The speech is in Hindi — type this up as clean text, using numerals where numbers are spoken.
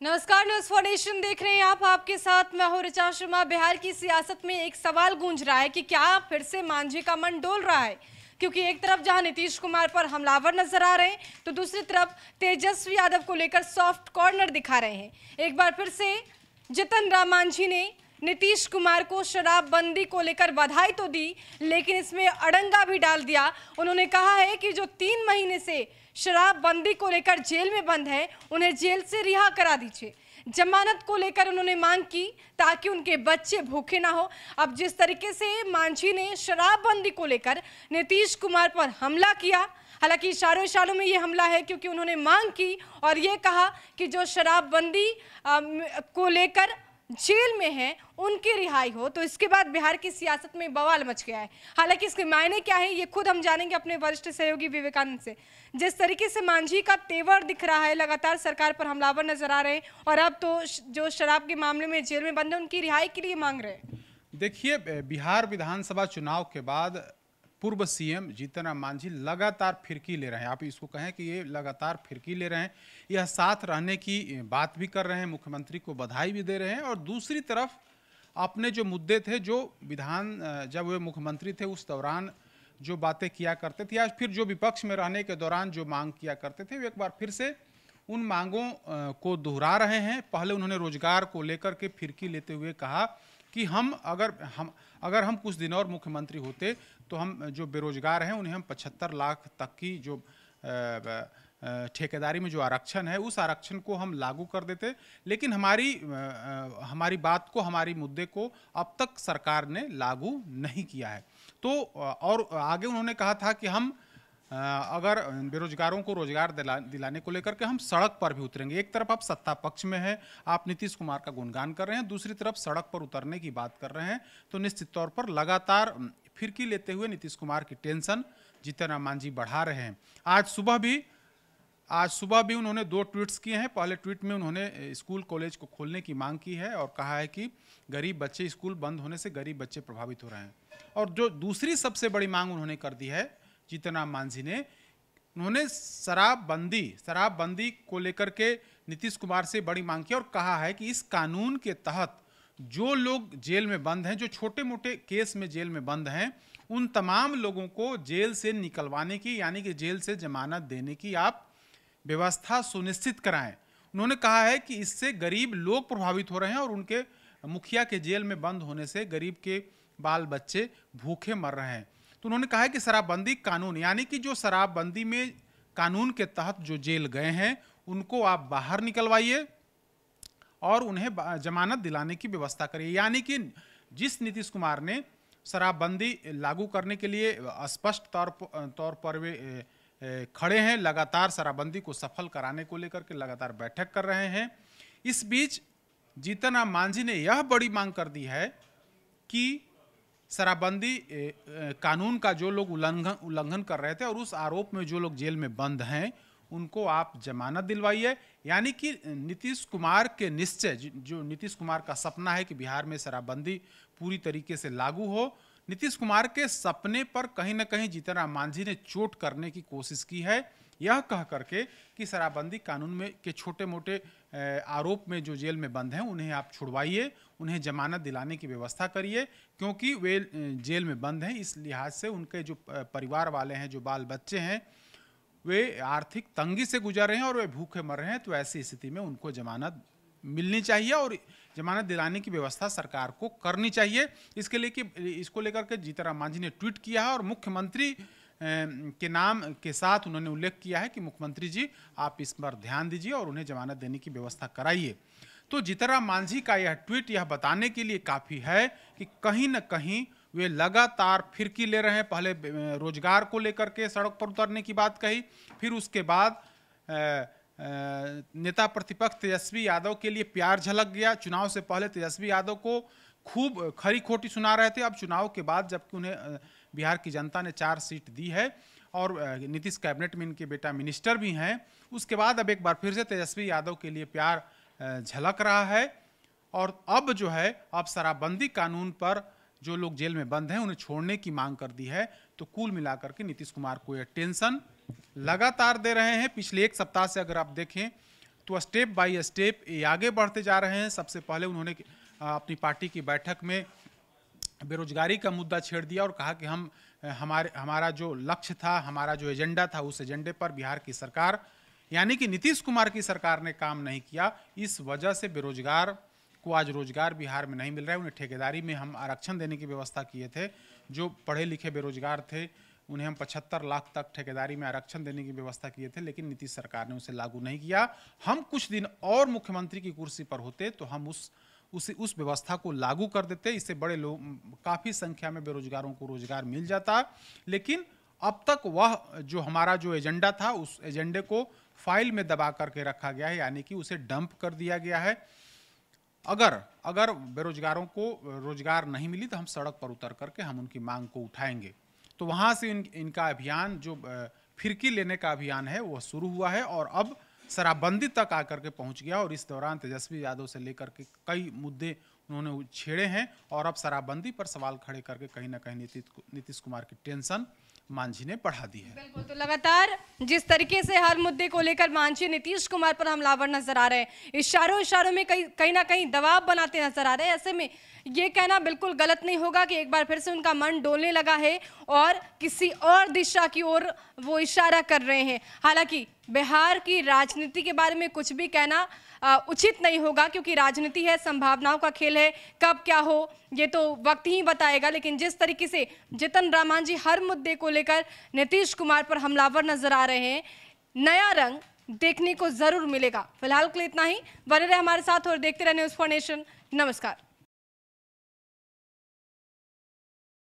नमस्कार, न्यूज फाउंडेशन देख रहे हैं आप। आपके साथ मैं हूं ऋचा शर्मा। बिहार की सियासत में एक सवाल गूंज रहा है कि क्या फिर से मांझी का मन डोल रहा है, क्योंकि एक तरफ जहां नीतीश कुमार पर हमलावर नजर आ रहे हैं तो दूसरी तरफ तेजस्वी यादव को लेकर सॉफ्ट कॉर्नर दिखा रहे हैं। एक बार फिर से जीतन राम मांझी ने नीतीश कुमार को शराबबंदी को लेकर बधाई तो दी, लेकिन इसमें अड़ंगा भी डाल दिया। उन्होंने कहा है कि जो 3 महीने से शराबबंदी को लेकर जेल में बंद है, उन्हें जेल से रिहा करा दीजिए। जमानत को लेकर उन्होंने मांग की ताकि उनके बच्चे भूखे ना हो। अब जिस तरीके से मांझी ने शराबबंदी को लेकर नीतीश कुमार पर हमला किया, हालांकि इशारों इशारों में ये हमला है, क्योंकि उन्होंने मांग की और ये कहा कि जो शराबबंदी को लेकर जेल में है उनकी रिहाई हो। तो इसके बाद बिहार की सियासत में बवाल मच गया है। हालांकि इसके मायने क्या है ये खुद हम जानेंगे अपने वरिष्ठ सहयोगी विवेकानंद से। जिस तरीके से मांझी का तेवर दिख रहा है, लगातार सरकार पर हमलावर नजर आ रहे हैं और अब तो जो शराब के मामले में जेल में बंद है उनकी रिहाई के लिए मांग रहे हैं। देखिए, बिहार विधानसभा चुनाव के बाद पूर्व सीएम जीतन राम मांझी लगातार फिरकी ले रहे हैं। आप इसको कहें कि ये लगातार फिरकी ले रहे हैं। यह साथ रहने की बात भी कर रहे हैं, मुख्यमंत्री को बधाई भी दे रहे हैं और दूसरी तरफ अपने जो मुद्दे थे, जो जब वे मुख्यमंत्री थे उस दौरान जो बातें किया करते थे या फिर जो विपक्ष में रहने के दौरान जो मांग किया करते थे, वे एक बार फिर से उन मांगों को दोहरा रहे हैं। पहले उन्होंने रोजगार को लेकर के फिरकी लेते हुए कहा कि अगर हम कुछ दिन और मुख्यमंत्री होते तो हम जो बेरोजगार हैं उन्हें हम 75 लाख तक की जो ठेकेदारी में जो आरक्षण है उस आरक्षण को हम लागू कर देते। लेकिन हमारी बात को, हमारी मुद्दे को अब तक सरकार ने लागू नहीं किया है। तो और आगे उन्होंने कहा था कि हम अगर बेरोजगारों को रोजगार दिलाने को लेकर के हम सड़क पर भी उतरेंगे। एक तरफ आप सत्ता पक्ष में हैं, आप नीतीश कुमार का गुणगान कर रहे हैं, दूसरी तरफ सड़क पर उतरने की बात कर रहे हैं। तो निश्चित तौर पर लगातार फिरकी लेते हुए नीतीश कुमार की टेंशन जीतन राम मांझी बढ़ा रहे हैं। आज सुबह भी उन्होंने 2 ट्वीट्स किए हैं। पहले ट्वीट में उन्होंने स्कूल कॉलेज को खोलने की मांग की है और कहा है कि गरीब बच्चे, स्कूल बंद होने से गरीब बच्चे प्रभावित हो रहे हैं। और जो दूसरी सबसे बड़ी मांग उन्होंने कर दी है जीतन राम मांझी ने, उन्होंने शराबबंदी को लेकर के नीतीश कुमार से बड़ी मांग की और कहा है कि इस कानून के तहत जो लोग जेल में बंद हैं, जो छोटे मोटे केस में जेल में बंद हैं, उन तमाम लोगों को जेल से निकलवाने की, यानी कि जेल से जमानत देने की आप व्यवस्था सुनिश्चित कराएं। उन्होंने कहा है कि इससे गरीब लोग प्रभावित हो रहे हैं और उनके मुखिया के जेल में बंद होने से गरीब के बाल बच्चे भूखे मर रहे हैं। तो उन्होंने कहा है कि शराबबंदी कानून, यानी कि जो शराबबंदी में कानून के तहत जो जेल गए हैं उनको आप बाहर निकलवाइए और उन्हें जमानत दिलाने की व्यवस्था करिए। यानी कि जिस नीतीश कुमार ने शराबबंदी लागू करने के लिए स्पष्ट तौर पर वे खड़े हैं, लगातार शराबबंदी को सफल कराने को लेकर के लगातार बैठक कर रहे हैं। इस बीच जीतन राम मांझी ने यह बड़ी मांग कर दी है कि शराबबंदी कानून का जो लोग उल्लंघन कर रहे थे और उस आरोप में जो लोग जेल में बंद हैं उनको आप जमानत दिलवाइए। यानी कि नीतीश कुमार के निश्चय, जो नीतीश कुमार का सपना है कि बिहार में शराबबंदी पूरी तरीके से लागू हो, नीतीश कुमार के सपने पर कहीं ना कहीं जीतन राम मांझी ने चोट करने की कोशिश की है, यह कह करके कि शराबबंदी कानून में के छोटे मोटे आरोप में जो जेल में बंद हैं उन्हें आप छुड़वाइए, उन्हें जमानत दिलाने की व्यवस्था करिए, क्योंकि वे जेल में बंद हैं। इस लिहाज से उनके जो परिवार वाले हैं, जो बाल बच्चे हैं, वे आर्थिक तंगी से गुजर रहे हैं और वे भूखे मर रहे हैं। तो ऐसी स्थिति में उनको जमानत मिलनी चाहिए और जमानत दिलाने की व्यवस्था सरकार को करनी चाहिए। इसको लेकर के जीतन राम मांझी ने ट्वीट किया है और मुख्यमंत्री के नाम के साथ उन्होंने उल्लेख किया है कि मुख्यमंत्री जी आप इस पर ध्यान दीजिए और उन्हें जमानत देने की व्यवस्था कराइए। तो जीतन राम मांझी का यह ट्वीट यह बताने के लिए काफ़ी है कि कहीं न कहीं वे लगातार फिरकी ले रहे हैं। पहले रोजगार को लेकर के सड़क पर उतरने की बात कही, फिर उसके बाद नेता प्रतिपक्ष तेजस्वी यादव के लिए प्यार झलक गया। चुनाव से पहले तेजस्वी यादव को खूब खरी खोटी सुना रहे थे। अब चुनाव के बाद जबकि उन्हें बिहार की जनता ने 4 सीट दी है और नीतीश कैबिनेट में इनके बेटा मिनिस्टर भी हैं, उसके बाद अब एक बार फिर से तेजस्वी यादव के लिए प्यार झलक रहा है। और अब जो है, अब शराबबंदी कानून पर जो लोग जेल में बंद हैं उन्हें छोड़ने की मांग कर दी है। तो कुल मिलाकर के नीतीश कुमार को यह टेंशन लगातार दे रहे हैं। पिछले 1 सप्ताह से अगर आप देखें तो स्टेप बाय स्टेप ये आगे बढ़ते जा रहे हैं। सबसे पहले उन्होंने अपनी पार्टी की बैठक में बेरोजगारी का मुद्दा छेड़ दिया और कहा कि हमारा जो लक्ष्य था, हमारा जो एजेंडा था, उस एजेंडे पर बिहार की सरकार यानी कि नीतीश कुमार की सरकार ने काम नहीं किया। इस वजह से बेरोजगार को आज रोजगार बिहार में नहीं मिल रहा है। उन्हें ठेकेदारी में हम आरक्षण देने की व्यवस्था किए थे। जो पढ़े लिखे बेरोजगार थे उन्हें हम 75 लाख तक ठेकेदारी में आरक्षण देने की व्यवस्था किए थे, लेकिन नीतीश सरकार ने उसे लागू नहीं किया। हम कुछ दिन और मुख्यमंत्री की कुर्सी पर होते तो हम उस व्यवस्था को लागू कर देते। इससे बड़े लोग, काफ़ी संख्या में बेरोजगारों को रोजगार मिल जाता। लेकिन अब तक वह जो हमारा जो एजेंडा था, उस एजेंडे को फाइल में दबा करके रखा गया है, यानी कि उसे डंप कर दिया गया है। अगर बेरोजगारों को रोजगार नहीं मिली तो हम सड़क पर उतर करके हम उनकी मांग को उठाएंगे। तो वहाँ से इनका अभियान, जो फिरकी लेने का अभियान है, वो शुरू हुआ है और अब शराबबंदी तक आकर के पहुंच गया। और इस दौरान तेजस्वी यादव से लेकर के कई मुद्दे उन्होंने छेड़े हैं और अब शराबबंदी पर सवाल खड़े करके कहीं ना कहीं नीतीश कुमार की टेंशन मांझी ने बढ़ा दी है। बिल्कुल, तो लगातार जिस तरीके से हर मुद्दे को लेकर मांझी नीतीश कुमार पर हमलावर नजर आ रहे हैं, इशारों में कहीं ना कहीं दबाव बनाते नजर आ रहे हैं। ऐसे में ये कहना बिल्कुल गलत नहीं होगा कि एक बार फिर से उनका मन डोलने लगा है और किसी और दिशा की ओर वो इशारा कर रहे हैं। हालांकि बिहार की राजनीति के बारे में कुछ भी कहना उचित नहीं होगा, क्योंकि राजनीति है, संभावनाओं का खेल है। कब क्या हो ये तो वक्त ही बताएगा। लेकिन जिस तरीके से जितन राम मांझी हर मुद्दे को लेकर नीतीश कुमार पर हमलावर नजर आ रहे हैं, नया रंग देखने को जरूर मिलेगा। फिलहाल के लिए इतना ही। बने रहे हमारे साथ और देखते रहे न्यूज़4 नेशन। नमस्कार।